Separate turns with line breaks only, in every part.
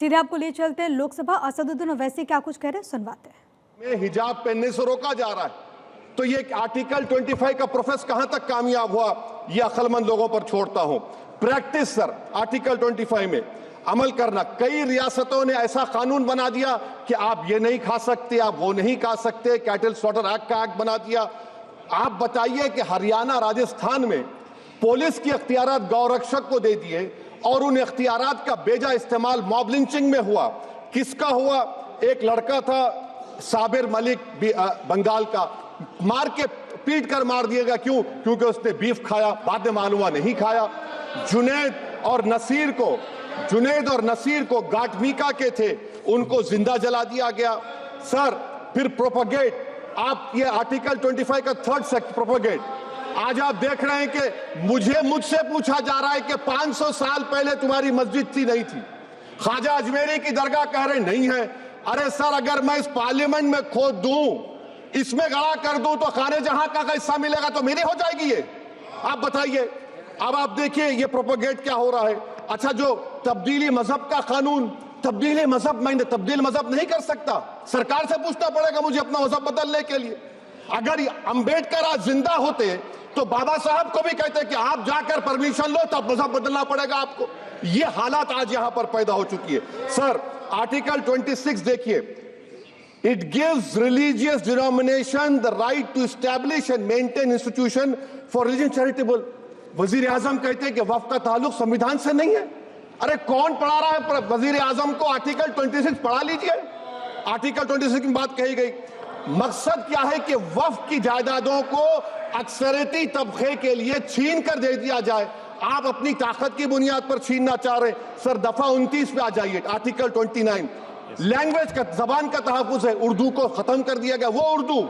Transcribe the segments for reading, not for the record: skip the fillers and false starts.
सीधे आपको ले चलते हैं लोकसभा। असदुद्दीन ओवैसी क्या कुछ कह रहे हैं, सुनवाते हैं।
में हिजाब पहनने से रोका जा रहा है, तो ये आर्टिकल 25 का प्रोसेस कहां तक कामयाब हुआ, ये अक्लमंद लोगों पर छोड़ता हूं। प्रैक्टिस सर, आर्टिकल 25 में अमल करना। कई रियासतों ने ऐसा कानून बना दिया कि आप ये नहीं खा सकते, आप वो नहीं खा सकते, कैटल स्लॉटर एक्ट का एक्ट बना दिया। आप बताइए कि हरियाणा, राजस्थान में पुलिस की अख्तियारात गौरक्षक को दे दिए और उन अख्तियारात का बेजा इस्तेमाल मॉब लिंचिंग में हुआ। किसका हुआ? एक लड़का था साबिर मलिक बंगाल का, मार के पीट कर मार दिया गया। क्यों? क्योंकि उसने बीफ खाया, बाद में मालूम हुआ नहीं खाया। जुनैद और नसीर को गाटमीका के थे, उनको जिंदा जला दिया गया। सर फिर प्रोपगेट, आप ये आर्टिकल 25 का थर्ड सेक्शन प्रोपगेट, आज आप देख रहे हैं कि मुझसे पूछा जा रहा है कि 500 साल पहले तुम्हारी मस्जिद थी, नहीं थी। ख्वाजा अजमेरी की दरगाह कह रहे नहीं है। अरे सर, अगर मैं इस पार्लियामेंट में खोद दूं, इसमें गड़ा कर दूं, तो खाने जहां का हिस्सा मिलेगा तो मेरी हो जाएगी ये। आप बताइए। अब आप देखिए ये प्रोपोगेट क्या हो रहा है। अच्छा, जो तब्दीली मजहब का कानून, तब्दीली मजहब, मैं तब्दील मजहब नहीं कर सकता, सरकार से पूछना पड़ेगा मुझे अपना मजहब बदलने के लिए। अगर अंबेडकर आज जिंदा होते तो बाबा साहब को भी कहते कि आप जाकर परमिशन लो, तब मजहब बदलना पड़ेगा आपको। ये हालात आज यहां पर पैदा हो चुकी है। सर आर्टिकल 26 देखिए, it gives religious denomination the right to establish and maintain institution for religion charitable. वजीर आजम कहते हैं कि वक्फ का ताल्लुक संविधान से नहीं है। अरे कौन पढ़ा रहा है वजीर आजम को? आर्टिकल 26 पढ़ा लीजिए। आर्टिकल 26 की बात कही गई। मकसद क्या है कि वक्फ की जायदादों को अक्सरियती तबके के लिए छीन कर दे दिया जाए। आप अपनी ताकत की बुनियाद पर छीनना चाह रहे हैं। सर दफा 29 पे आ जाइए, आर्टिकल 29। लैंग्वेज का, जबान का तहफ्फुज है। उर्दू को खत्म कर दिया गया। वो उर्दू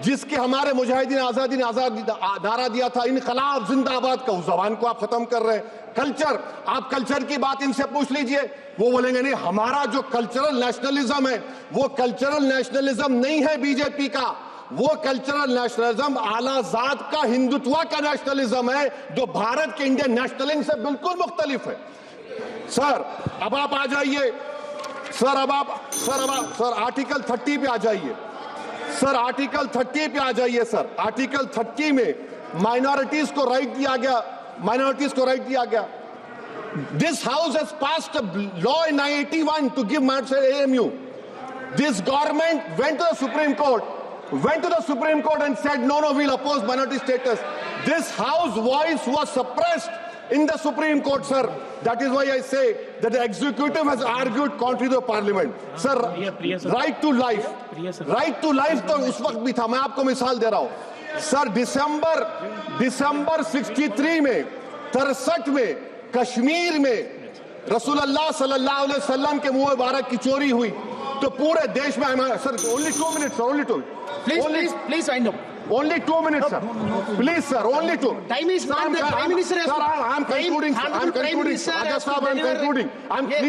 जिसके हमारे मुजाहिदीन आजादी ने नारा दिया था, इनकलाब जिंदाबाद का, उस जबान को आप खत्म कर रहे हैं। कल्चर, आप कल्चर की बात इनसे पूछ लीजिए, वो बोलेंगे नहीं, हमारा जो कल्चरल नेशनलिज्म है वो कल्चरल नेशनलिज्म नहीं है बीजेपी का। वो कल्चरल नेशनलिज्म आलाजाद का, हिंदुत्व का नेशनलिज्म है, जो भारत के इंडियन नेशनलिज्म से बिल्कुल मुख्तलिफ है। सर अब आप आ जाइए। सर आर्टिकल 30 पे आ जाइए। सर आर्टिकल 30 पे आ जाइए। सर आर्टिकल 30 में माइनॉरिटीज को राइट दिया गया। This house has passed a law in 1981 to give AMU. This government went to the Supreme Court and said no, we'll oppose minority status. This house voice was suppressed in the Supreme Court, sir. That is why I say that the executive has argued contrary to the parliament. Sir, right to life तो उस वक्त भी था। मैं आपको मिसाल दे रहा हूं। सर दिसंबर 63 में, 63 में कश्मीर में रसूलुल्लाह सल्लल्लाहु अलैहि वसल्लम के मुंह मुबारक की चोरी हुई, तो पूरे देश में। Sir only 2 minutes, sir, only 2.
Please wind up.
Only 2 minutes, sir. Please, sir, only 2.
Time is not the Prime Minister.
Sir, I'm concluding. I'm concluding. Please,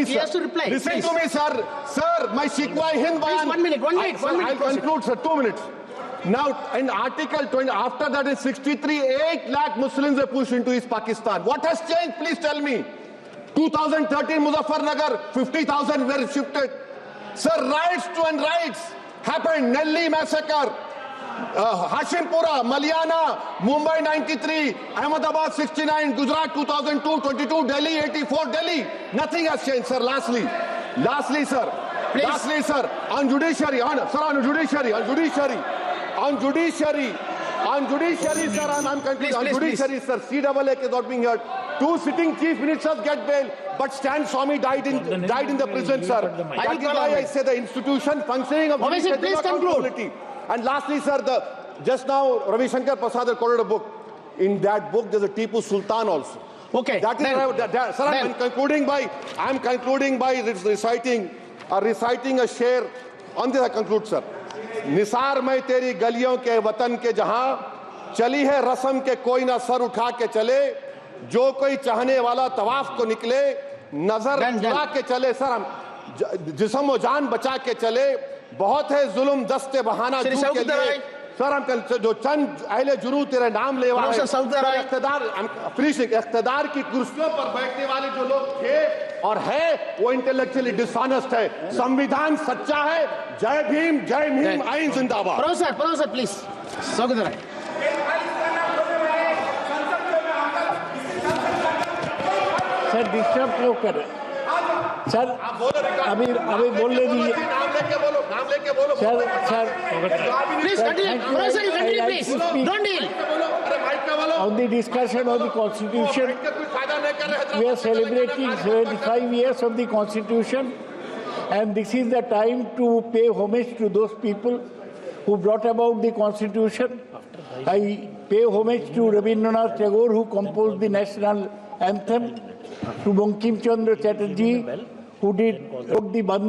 he has to reply.
Listen to me, sir. Sir, my Shikwa Hind Bayan.
One minute.
I'll conclude, sir. 2 minutes. Now, in Article 20, after that in 63, 8 lakh Muslims were pushed into East Pakistan. What has changed? Please tell me. 2013 Muzaffarnagar, 50,000 were shifted. Sir, riots happened. Nelli massacre, Hashimpura, Maliana, Mumbai 93, Ahmedabad 69, Gujarat 2002, 22, Delhi 84, Delhi. Nothing has changed, sir. Lastly, sir.
Please.
Lastly, sir, on judiciary, sir, sir, I'm concluding. On judiciary, sir, CAA is not being heard. 2 sitting chief ministers get bail, but Stan Swamy died in the prison, sir. That is why I say the institution functioning of
please conclude.
And lastly, sir, just now Ravi Shankar Prasad quoted a book. In that book, there's a Tipu Sultan also.
Okay.
That is sir, I'm concluding by reciting a sher. On this I conclude, sir. Nisar में तेरी गलियों के वतन के जहां चली है रस्म के कोई ना सर उठा के चले, जो कोई चाहने वाला तवाफ को निकले, नजर उठा के चले। सर हम जिस्म व जान बचा के चले, बहुत है जुल्म दस्ते बहाना के लिए। सर हम कल जो चंद अहले जुरू तेरे नाम लेवा है,
प्रोफेसर सऊदी राय।
इख्तिदार की कुर्सियों पर बैठने वाले जो लोग थे और है वो इंटेलेक्चुअली डिसऑनेस्ट है। संविधान सच्चा है। जय भीम, जय भीम, आइन जिंदाबाद।
Professor, please. Saudi Arabia.
Sir disturb क्यों कर रहे सर? अभी बोलने दीजिए
नाम लेके बोलो
sir
Please continue. Professor, you continue, please. Don't deal.
अरे माइक पे बोलो।
on the discussion of the constitution.
कोई फायदा नहीं कर रहे।
We are celebrating 75 years of the constitution, and this is the time to pay homage to those people who brought about the constitution. I pay homage to Rabindranath Tagore, who composed the national anthem, to Bankim Chandra Chatterjee, who wrote the